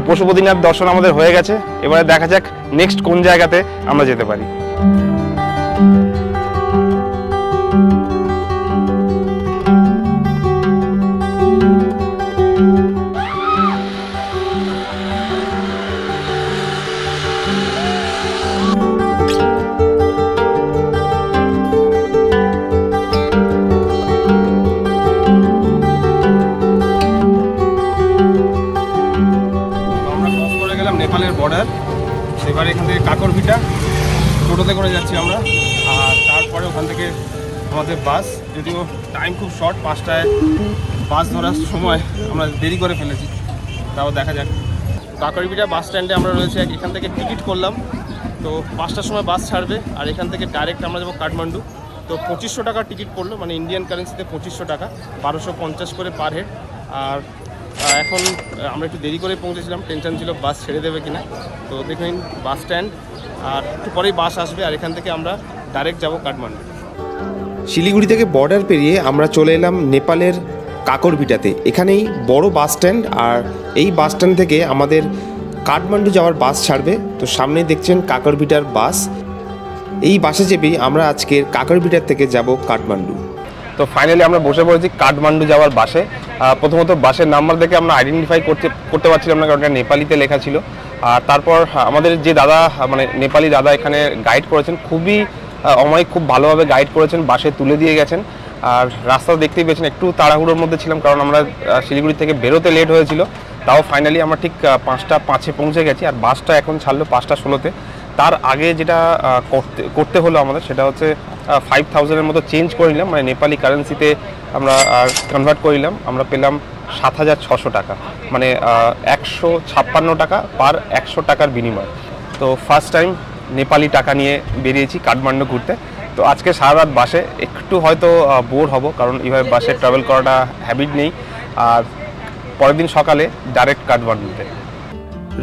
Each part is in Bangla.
পশুপতিনাথ দর্শন আমাদের হয়ে গেছে। এবারে দেখা যাক নেক্সট কোন জায়গাতে আমরা যেতে পারি। নেপালের বর্ডার, এবার এখান থেকে কাকরভিটা টোটোতে করে যাচ্ছি আমরা, আর তারপরে ওখান থেকে আমাদের বাস, যদিও টাইম খুব শর্ট, 5টায় বাস ধরার সময় আমরা দেরি করে ফেলেছি, তাও দেখা যাক। কাকরভিটা বাস স্ট্যান্ডে আমরা রয়েছে, এখান থেকে টিকিট করলাম, তো 5টার সময় বাস ছাড়বে, আর এখান থেকে ডাইরেক্ট আমরা যাবো কাঠমান্ডু। তো 2500 টাকার টিকিট পড়লো, মানে ইন্ডিয়ান কারেন্সিতে 2500 টাকা, 1250 করে পার হেড। আর এখন আমরা একটু দেরি করে পৌঁছেছিলাম, টেনশন ছিল বাস ছেড়ে দেবে কিনা। তো দেখুন বাস স্ট্যান্ড, আর একটু পরেই বাস আসবে, আর এখান থেকে আমরা ডাইরেক্ট যাব কাঠমান্ডু। শিলিগুড়ি থেকে বর্ডার পেরিয়ে আমরা চলে এলাম নেপালের কাকরভিটাতে। এখানেই বড় বাস স্ট্যান্ড, আর এই বাস স্ট্যান্ড থেকে আমাদের কাঠমান্ডু যাওয়ার বাস ছাড়বে। তো সামনেই দেখছেন কাকরভিটার বাস, এই বাসে চেপেই আমরা আজকের কাকরভিটার থেকে যাব কাঠমান্ডু। তো ফাইনালি আমরা বসে পড়েছি কাঠমান্ডু যাওয়ার বাসে। প্রথমত বাসের নাম্বার দেখে আমরা আইডেন্টিফাই করতে পারছিলাম না, কারণ এটা নেপালিতে লেখা ছিল। আর তারপর আমাদের যে দাদা, মানে নেপালি দাদা এখানে গাইড করেছেন, অমায়িক খুব ভালোভাবে গাইড করেছেন, বাসে তুলে দিয়ে গেছেন। আর রাস্তা দেখতেই পেয়েছেন, একটু তাড়াহুড়োর মধ্যে ছিলাম, কারণ আমরা শিলিগুড়ি থেকে বেরোতে লেট হয়েছিল। তাও ফাইনালি আমরা ঠিক 5টা 5-এ পৌঁছে গেছি, আর বাসটা এখন ছাড়লো 5টা 16-তে। তার আগে যেটা করতে হলো আমাদের, সেটা হচ্ছে 5000-এর মতো চেঞ্জ করে নিলাম, মানে নেপালি কারেন্সিতে আমরা কনভার্ট করে নিলাম। আমরা পেলাম 7600 টাকা, মানে 156 টাকা পার 100 টাকার বিনিময়। তো ফার্স্ট টাইম নেপালি টাকা নিয়ে বেরিয়েছি কাঠমান্ডু ঘুরতে। তো আজকে সারা রাত বাসে, একটু হয়তো বোর হব, কারণ এইভাবে বাসে ট্রাভেল করাটা হ্যাবিট নেই। আর পরের দিন সকালে ডাইরেক্ট কাঠমান্ডুতে।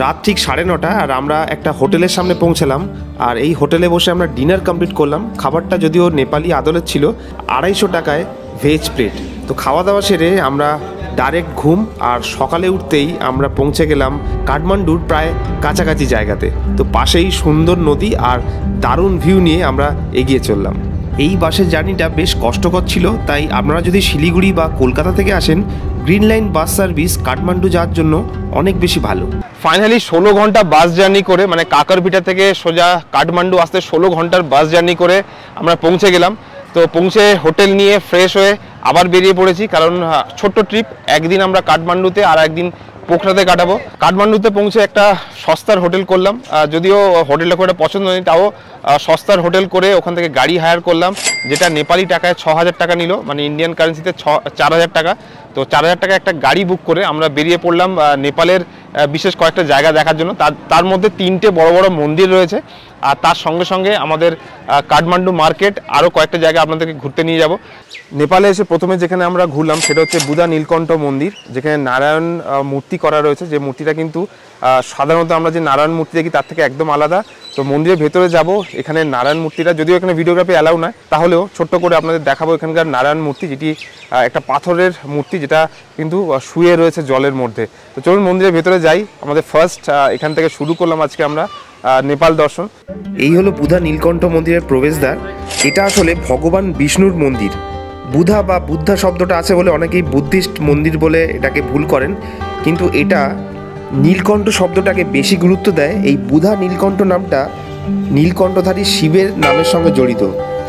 রাত ঠিক 9:30, আর আমরা একটা হোটেলের সামনে পৌঁছালাম, আর এই হোটেলে বসে আমরা ডিনার কমপ্লিট করলাম। খাবারটা যদিও নেপালি আদলের ছিল, 250 টাকায় ভেজ প্লেট। তো খাওয়া দাওয়া সেরে আমরা ডাইরেক্ট ঘুম, আর সকালে উঠতেই আমরা পৌঁছে গেলাম কাঠমান্ডুর প্রায় কাছাকাছি জায়গাতে। তো পাশেই সুন্দর নদী আর দারুণ ভিউ নিয়ে আমরা এগিয়ে চললাম। এই বাসের জার্নিটা বেশ কষ্টকর ছিল, তাই আপনারা যদি শিলিগুড়ি বা কলকাতা থেকে আসেন, green line bus service Kathmandu যাওয়ার জন্য অনেক বেশি ভালো। ফাইনালি 16 ঘন্টা বাস জার্নি করে, মানে কাকরভিটা থেকে সোজা কাঠমান্ডু আসতে 16 ঘন্টার বাস জার্নি করে আমরা পৌঁছে গেলাম। তো পৌঁছে হোটেল নিয়ে ফ্রেশ হয়ে আবার বেরিয়ে পড়েছি, কারণ ছোট্ট ট্রিপ, একদিন আমরা কাঠমান্ডুতে আর একদিন পোখরাতে কাটাবো। কাঠমান্ডুতে পৌঁছে একটা সস্তার হোটেল করলাম, যদিও হোটেলটা খুব একটা পছন্দ নেই, তাও সস্তার হোটেল করে ওখান থেকে গাড়ি হায়ার করলাম, যেটা নেপালি টাকায় 6000 টাকা নিল, মানে ইন্ডিয়ান কারেন্সিতে 4000 টাকা। তো 4000 টাকা একটা গাড়ি বুক করে আমরা বেরিয়ে পড়লাম নেপালের বিশেষ কয়েকটা জায়গা দেখার জন্য। তার মধ্যে 3টে বড় বড় মন্দির রয়েছে, আর তার সঙ্গে সঙ্গে আমাদের কাঠমান্ডু মার্কেট, আরও কয়েকটা জায়গা আপনাদেরকে ঘুরতে নিয়ে যাব। নেপালে এসে প্রথমে যেখানে আমরা ঘুরলাম সেটা হচ্ছে বুধা নীলকণ্ঠ মন্দির, যেখানে নারায়ণ মূর্তি করা রয়েছে। যে মূর্তিটা কিন্তু সাধারণত আমরা যে নারায়ণ মূর্তি দেখি তার থেকে একদম আলাদা। তো মন্দিরের ভেতরে যাব, এখানে নারায়ণ মূর্তিটা, যদিও এখানে ভিডিওগ্রাফি অ্যালাউ নয়, তাহলেও ছোট্ট করে আপনাদের দেখাবো এখানকার নারায়ণ মূর্তি, যেটি একটা পাথরের মূর্তি, যেটা কিন্তু শুয়ে রয়েছে জলের মধ্যে। তো চলুন মন্দিরের ভেতরে যাই। আমাদের ফার্স্ট এখান থেকে শুরু করলাম আজকে আমরা নেপাল দর্শন। এই হলো বুধা নীলকণ্ঠ মন্দিরের প্রবেশদ্বার। এটা আসলে ভগবান বিষ্ণুর মন্দির। বুধা বা বুদ্ধা শব্দটা আছে বলে অনেকেই বুদ্ধিস্ট মন্দির বলে এটাকে ভুল করেন, কিন্তু এটা নীলকণ্ঠ শব্দটাকে বেশি গুরুত্ব দেয়। এই বুধা নীলকণ্ঠ নামটা নীলকণ্ঠধারী শিবের নামের সঙ্গে জড়িত।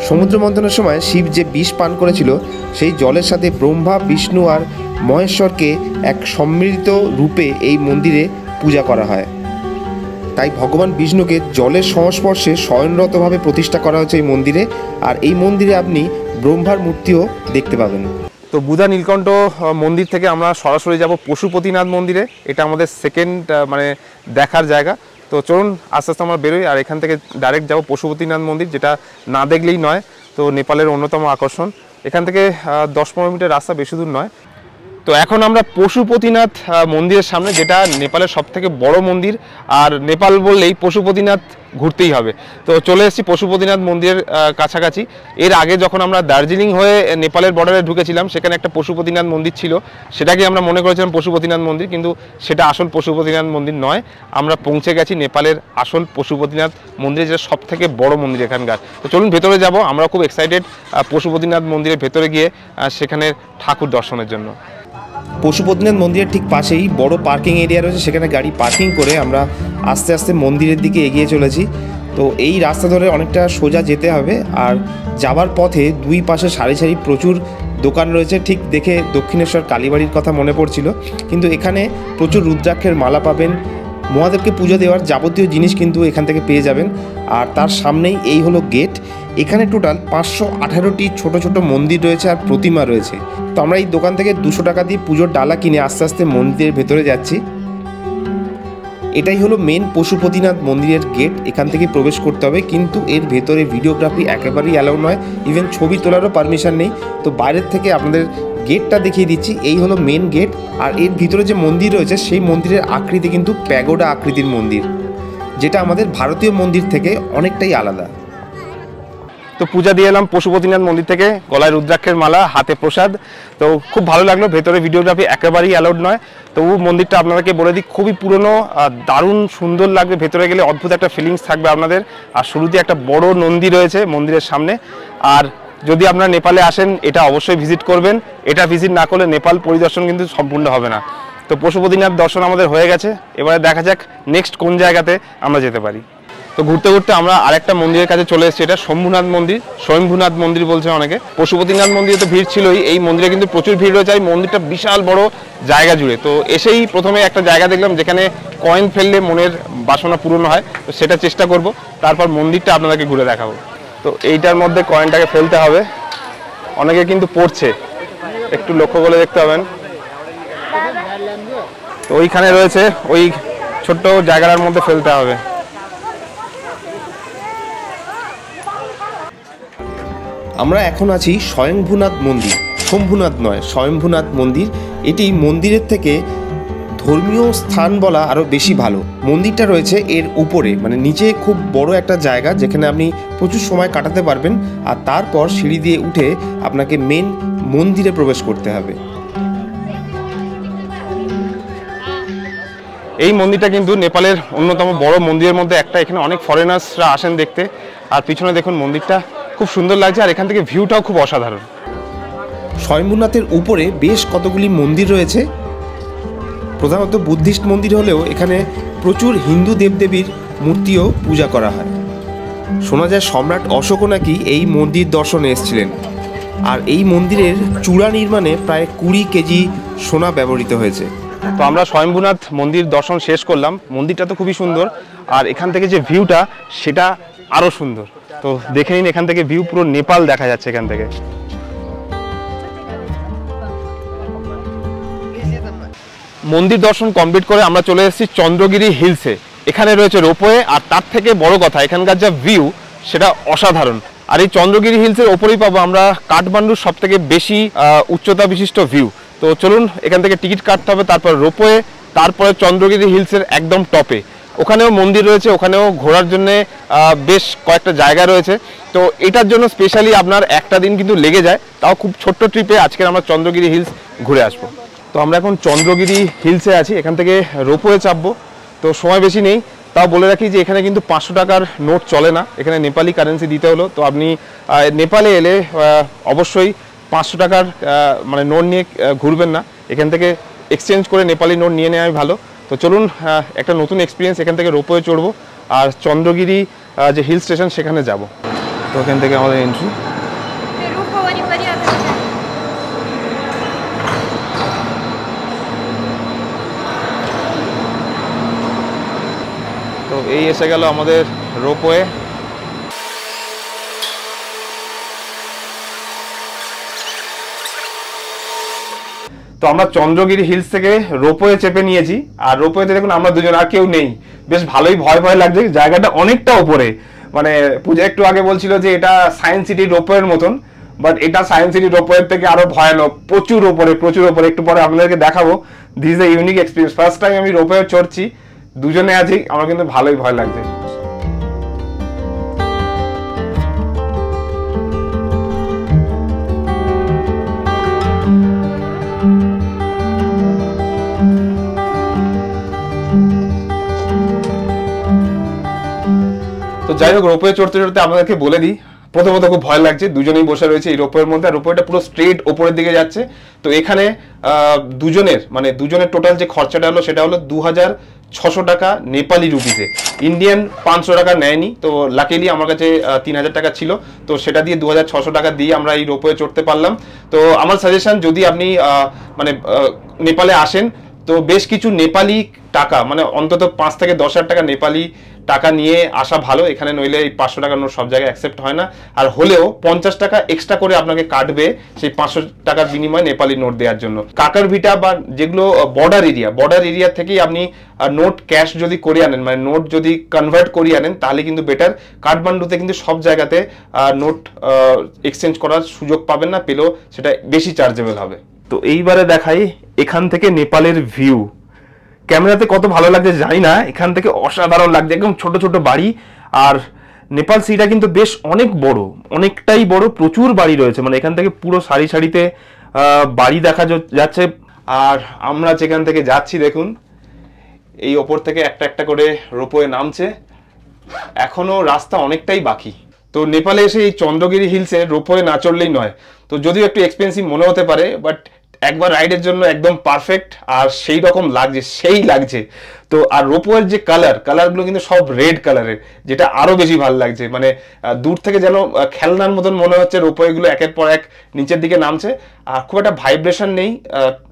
সমুদ্র মন্থনের সময় শিব যে বিষ পান করেছিল, সেই জলের সাথে ব্রহ্মা, বিষ্ণু আর মহেশ্বরকে এক সম্মিলিত রূপে এই মন্দিরে পূজা করা হয়। তাই ভগবান বিষ্ণুকে জলের সংস্পর্শে শয়নরতভাবে প্রতিষ্ঠা করা হয়েছে এই মন্দিরে। আর এই মন্দিরে আপনি ব্রহ্মার মূর্তিও দেখতে পাবেন। তো বুধা নীলকণ্ঠ মন্দির থেকে আমরা সরাসরি যাব পশুপতিনাথ মন্দিরে। এটা আমাদের সেকেন্ড মানে দেখার জায়গা। তো চলুন আস্তে আস্তে আমরা বেরোই, আর এখান থেকে ডাইরেক্ট যাব পশুপতিনাথ মন্দির, যেটা না দেখলেই নয়। তো নেপালের অন্যতম আকর্ষণ। এখান থেকে 10-15 মিনিটের রাস্তা, বেশি দূর নয়। তো এখন আমরা পশুপতিনাথ মন্দিরের সামনে, যেটা নেপালের সবথেকে বড় মন্দির, আর নেপাল বললেই পশুপতিনাথ ঘুরতেই হবে। তো চলে এসেছি পশুপতিনাথ মন্দিরের কাছাকাছি। এর আগে যখন আমরা দার্জিলিং হয়ে নেপালের বর্ডারে ঢুকেছিলাম, সেখানে একটা পশুপতিনাথ মন্দির ছিল, সেটাকে আমরা মনে করেছিলাম পশুপতিনাথ মন্দির, কিন্তু সেটা আসল পশুপতিনাথ মন্দির নয়। আমরা পৌঁছে গেছি নেপালের আসল পশুপতিনাথ মন্দিরে, যেটা সবথেকে বড় মন্দির এখানকার। তো চলুন ভেতরে যাব, আমরা খুব এক্সাইটেড পশুপতিনাথ মন্দিরের ভেতরে গিয়ে সেখানে ঠাকুর দর্শনের জন্য। পশুপতিনাথ মন্দিরের ঠিক পাশেই বড় পার্কিং এরিয়া রয়েছে, সেখানে গাড়ি পার্কিং করে আমরা আস্তে আস্তে মন্দিরের দিকে এগিয়ে চলেছি। তো এই রাস্তা ধরে অনেকটা সোজা যেতে হবে, আর যাওয়ার পথে দুই পাশে সারি সারি প্রচুর দোকান রয়েছে। ঠিক দেখে দক্ষিণেশ্বর কালীবাড়ির কথা মনে পড়ছিল, কিন্তু এখানে প্রচুর রুদ্রাক্ষের মালা পাবেন, মহাদেবকে পুজো দেওয়ার যাবতীয় জিনিস কিন্তু এখান থেকে পেয়ে যাবেন। আর তার সামনেই এই হলো গেট। এখানে টোটাল 518টি ছোট ছোট মন্দির রয়েছে আর প্রতিমা রয়েছে। তো আমরা এই দোকান থেকে 200 টাকা দিয়ে পুজোর ডালা কিনে আস্তে আস্তে মন্দিরের ভেতরে যাচ্ছি। এটাই হলো মেন পশুপতিনাথ মন্দিরের গেট। এখান থেকে প্রবেশ করতে হবে, কিন্তু এর ভেতরে ভিডিওগ্রাফি একেবারেই অ্যালাউ নয়, ইভেন ছবি তোলারও পারমিশন নেই। তো বাইরের থেকে আপনাদের গেটটা দেখিয়ে দিচ্ছি। এই হলো মেন গেট, আর এর ভিতরে যে মন্দির রয়েছে সেই মন্দিরের আকৃতি কিন্তু প্যাগোডা আকৃতির মন্দির, যেটা আমাদের ভারতীয় মন্দির থেকে অনেকটাই আলাদা। তো পূজা দিয়ে এলাম পশুপতিনাথ মন্দির থেকে, গলায় রুদ্রাক্ষের মালা, হাতে প্রসাদ। তো খুব ভালো লাগলো। ভেতরে ভিডিওগ্রাফি একেবারেই অ্যালাউড নয়। তবু মন্দিরটা আপনাদেরকে বলে দিই, খুবই পুরনো, দারুণ সুন্দর লাগবে। ভেতরে গেলে অদ্ভুত একটা ফিলিংস থাকবে আপনাদের। আর শুরুতে একটা বড় নন্দী রয়েছে মন্দিরের সামনে। আর যদি আপনারা নেপালে আসেন, এটা অবশ্যই ভিজিট করবেন। এটা ভিজিট না করলে নেপাল পরিদর্শন কিন্তু সম্পূর্ণ হবে না। তো পশুপতিনাথ দর্শন আমাদের হয়ে গেছে, এবারে দেখা যাক নেক্সট কোন জায়গাতে আমরা যেতে পারি। তো ঘুরতে ঘুরতে আমরা আরেকটা মন্দিরের কাছে চলে এসেছি। এটা শম্ভুনাথ মন্দির, স্বয়ম্ভুনাথ মন্দির বলছে অনেকে। পশুপতিনাথ মন্দিরে তো ভিড় ছিলই, এই মন্দিরে কিন্তু প্রচুর ভিড় রয়েছে। এই মন্দিরটা বিশাল বড় জায়গা জুড়ে। তো এসেই প্রথমে একটা জায়গা দেখলাম যেখানে কয়েন ফেললে মনের বাসনা পূরণ হয়। তো সেটা চেষ্টা করব, তারপর মন্দিরটা আপনাদেরকে ঘুরে দেখাবো। তো এইটার মধ্যে কয়েনটাকে ফেলতে হবে। অনেকে কিন্তু পড়ছে, একটু লক্ষ্য করে দেখতে হবেন। তো ওইখানে রয়েছে, ওই ছোট্ট জায়গাটার মধ্যে ফেলতে হবে। আমরা এখন আছি স্বয়ংভূনাথ মন্দির, শম্ভুনাথ নয়, স্বয়ংভূনাথ মন্দির। এটি মন্দিরের থেকে ধর্মীয় স্থান বলা আরও বেশি ভালো। মন্দিরটা রয়েছে এর উপরে, মানে নিচে খুব বড় একটা জায়গা যেখানে আপনি প্রচুর সময় কাটাতে পারবেন। আর তারপর সিঁড়ি দিয়ে উঠে আপনাকে মেন মন্দিরে প্রবেশ করতে হবে। এই মন্দিরটা কিন্তু নেপালের অন্যতম বড় মন্দিরের মধ্যে একটা। এখানে অনেক ফরেনার্সরা আসেন দেখতে। আর পিছনে দেখুন মন্দিরটা খুব সুন্দর লাগছে, আর এখান থেকে ভিউটাও খুব অসাধারণ। স্বয়ম্ভূনাথের উপরে বেশ কতগুলি মন্দির রয়েছে, প্রধানত বুদ্ধিস্ট মন্দির হলেও এখানে প্রচুর হিন্দু দেবদেবীর মূর্তিও পূজা করা হয়। শোনা যায় সম্রাট অশোকও নাকি এই মন্দির দর্শনে এসেছিলেন। আর এই মন্দিরের চূড়া নির্মাণে প্রায় 20 কেজি সোনা ব্যবহৃত হয়েছে। তো আমরা স্বয়ম্ভূনাথ মন্দির দর্শন শেষ করলাম। মন্দিরটা তো খুবই সুন্দর, আর এখান থেকে যে ভিউটা সেটা আরও সুন্দর। তো দেখে নিন, এখান থেকে ভিউ পুরো নেপাল দেখা যাচ্ছে এখান থেকে। মন্দির দর্শন কমপ্লিট করে আমরা চলে এসেছি চন্দ্রগিরি হিলসে। এখানে রয়েছে রোপওয়ে, আর তার থেকে বড় কথা এখানকার যা ভিউ সেটা অসাধারণ। আর এই চন্দ্রগিরি হিলসের ওপরেই পাবো আমরা কাঠমান্ডুর সব থেকে বেশি উচ্চতা বিশিষ্ট ভিউ। তো চলুন, এখান থেকে টিকিট কাটতে হবে, তারপর রোপওয়ে, তারপরে চন্দ্রগিরি হিলসের একদম টপে। ওখানেও মন্দির রয়েছে, ওখানেও ঘোরার জন্য বেশ কয়েকটা জায়গা রয়েছে। তো এটার জন্য স্পেশালি আপনার একটা দিন কিন্তু লেগে যায়, তাও খুব ছোট্ট ট্রিপে আজকে আমরা চন্দ্রগিরি হিলস ঘুরে আসবো। তো আমরা এখন চন্দ্রগিরি হিলসে আছি, এখান থেকে রোপওয়ে চাপবো। তো সময় বেশি নেই, তাও বলে রাখি যে এখানে কিন্তু 500 টাকার নোট চলে না, এখানে নেপালি কারেন্সি দিতে হলো। তো আপনি নেপালে এলে অবশ্যই 500 টাকার মানে নোট নিয়ে ঘুরবেন না, এখান থেকে এক্সচেঞ্জ করে নেপালি নোট নিয়ে নেওয়াই ভালো। তো চলুন, একটা নতুন এক্সপিরিয়েন্স, এখান থেকে রোপওয়ে চড়বো আর চন্দ্রগিরি যে হিল স্টেশন সেখানে যাব। তো এখান থেকে আমাদের এন্ট্রি। তো এই এসে গেল আমাদের রোপওয়ে। তো আমরা চন্দ্রগিরি হিলস থেকে রোপওয়ে চেপে নিয়েছি, আর রোপওয়েতে দেখুন আমরা দুজন, আর কেউ নেই। বেশ ভালোই ভয় ভয় লাগছে, জায়গাটা অনেকটা উপরে। মানে পূজা একটু আগে বলছিল যে এটা সায়েন্স সিটি রোপওয়ের মতন, বাট এটা সায়েন্স সিটি রোপওয়ের থেকে আরো ভয়ানক, প্রচুর উপরে। একটু পরে আপনাদেরকে দেখাবো। This is a unique experience. First time আমি রোপওয়ে চড়ছি, দুজনে আছি, আমার কিন্তু ভালোই ভয় লাগছে। তো যাই হোক, রোপওয়ে চড়তে চড়তে আপনাদেরকে বলে দিই, প্রথমত খুব ভয় লাগছে, দুজনেই বসে রয়েছে এই রোপওয়ের মধ্যে, আর রোপওয়েটা পুরো স্ট্রেট ওপরের দিকে যাচ্ছে। তো এখানে দুজনের টোটাল যে খরচাটা হলো সেটা হলো 2600 টাকা নেপালি রুপিতে, ইন্ডিয়ান 500 টাকা নেয়নি। তো লাকিলি আমার কাছে 3000 টাকা ছিল, তো সেটা দিয়ে 2600 টাকা দিয়ে আমরা এই রোপওয়ে চড়তে পারলাম। তো আমার সাজেশন, যদি আপনি নেপালে আসেন তো বেশ কিছু নেপালি টাকা, মানে অন্তত 5 থেকে 10,000 টাকা নেপালি টাকা নিয়ে আসা ভালো এখানে, নইলে এই 500 টাকার নোট সব জায়গায় অ্যাকসেপ্ট হয় না। আর হলেও 50 টাকা এক্সট্রা করে আপনাকে কাটবে সেই 500 টাকার বিনিময়ে নেপালি নোট দেওয়ার জন্য। কাকারভিটা বা যেগুলো বর্ডার এরিয়া থেকেই আপনি নোট ক্যাশ যদি করে আনেন, মানে নোট যদি কনভার্ট করিয়ে আনেন, তাহলে কিন্তু বেটার। কাঠমান্ডুতে কিন্তু সব জায়গাতে নোট এক্সচেঞ্জ করার সুযোগ পাবেন না, পেলেও সেটা বেশি চার্জেবল হবে। তো এইবারে দেখাই এখান থেকে নেপালের ভিউ। ক্যামেরাতে কত ভালো লাগছে জানি না, এখান থেকে অসাধারণ লাগছে, একদম ছোট ছোট বাড়ি। আর নেপাল সিটিটা কিন্তু বেশ অনেক বড়, অনেকটাই বড়, প্রচুর বাড়ি রয়েছে, মানে এখান থেকে পুরো সারি সারিতে বাড়ি দেখা যাচ্ছে। আর আমরা যেখান থেকে যাচ্ছি দেখুন, এই ওপর থেকে একটা একটা করে রোপওয়ে নামছে, এখনো রাস্তা অনেকটাই বাকি। তো নেপালে এসে এই চন্দ্রগিরি হিলসে রোপওয়ে না চড়লেই নয়। তো যদিও একটু এক্সপেন্সিভ মনে হতে পারে, বাট একবার রাইডের জন্য একদম পারফেক্ট, আর সেই রকম লাগছে। তো আর রোপওয়ের যে কালারগুলো কিন্তু সব রেড কালারের, যেটা আরো বেশি ভালো লাগছে। মানে দূর থেকে যেন খেলনার মতন মনে হচ্ছে রোপওয়েগুলো একের পর এক নিচের দিকে নামছে, আর খুব একটা ভাইব্রেশন নেই,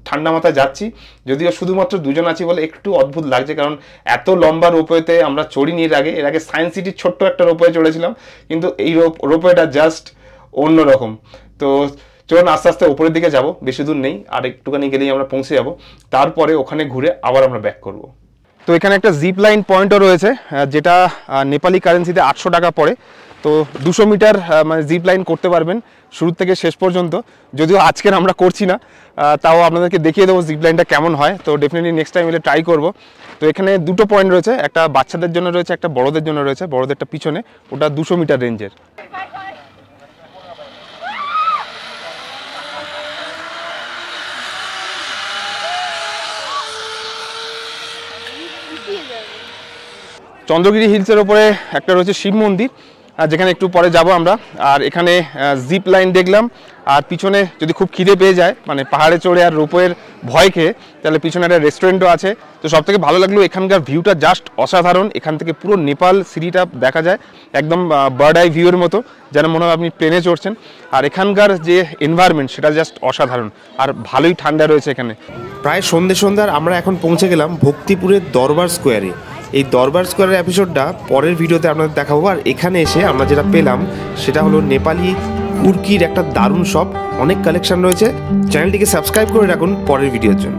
ঠান্ডা মাথায় যাচ্ছি। যদিও শুধুমাত্র দুজন আছি বলে একটু অদ্ভুত লাগছে, কারণ এত লম্বা রোপওয়েতে আমরা চড়িনি এর আগে সায়েন্স সিটির ছোট্ট একটা রোপওয়ে চড়েছিলাম, কিন্তু এই রোপওয়েটা জাস্ট অন্যরকম। তো চলুন আস্তে আস্তে উপরের দিকে যাব, বেশি দূর নেই, আর একটুখানি গেলেই আমরা পৌঁছে যাব। তারপরে ওখানে ঘুরে আবার আমরা ব্যাক করব। তো এখানে একটা জিপ লাইন পয়েন্টও রয়েছে, যেটা নেপালি কারেন্সিতে 800 টাকা পড়ে। তো 200 মিটার মানে জিপ লাইন করতে পারবেন শুরু থেকে শেষ পর্যন্ত। যদিও আজকের আমরা করছি না, তাও আপনাদেরকে দেখিয়ে দেবো জিপ লাইনটা কেমন হয়। তো ডেফিনেটলি নেক্সট টাইম এলে ট্রাই করব। তো এখানে দুটো পয়েন্ট রয়েছে, একটা বাচ্চাদের জন্য রয়েছে, একটা বড়দের জন্য রয়েছে। বড়দেরটা পিছনে, ওটা 200 মিটার রেঞ্জের। চন্দ্রগিরি হিলসের ওপরে একটা রয়েছে শিব মন্দির, যেখানে একটু পরে যাব আমরা। আর এখানে জিপ লাইন দেখলাম, আর পিছনে যদি খুব খিদে পেয়ে যায়, মানে পাহাড়ে চড়ে আর রোপওয়ের ভয় খেয়ে, তাহলে পিছনে একটা রেস্টুরেন্টও আছে। তো সব থেকে ভালো লাগলো এখানকার ভিউটা জাস্ট অসাধারণ। এখান থেকে পুরো নেপাল সিটিটা দেখা যায়, একদম বার্ড আই ভিউয়ের মতো, যেন মনে হয় আপনি প্লেনে চড়ছেন। আর এখানকার যে এনভায়রনমেন্ট সেটা জাস্ট অসাধারণ, আর ভালোই ঠান্ডা রয়েছে এখানে। প্রায় সন্ধ্যার আমরা এখন পৌঁছে গেলাম ভক্তিপুরের দরবার স্কোয়ারে। এই দরবার স্কোয়ারের এপিসোডটা পরের ভিডিওতে আপনাদের দেখাবো। আর এখানে এসে আমরা যেটা পেলাম সেটা হলো নেপালি কুর্কির একটা দারুণ শপ, অনেক কালেকশন রয়েছে। চ্যানেলটিকে সাবস্ক্রাইব করে রাখুন পরের ভিডিওর জন্য।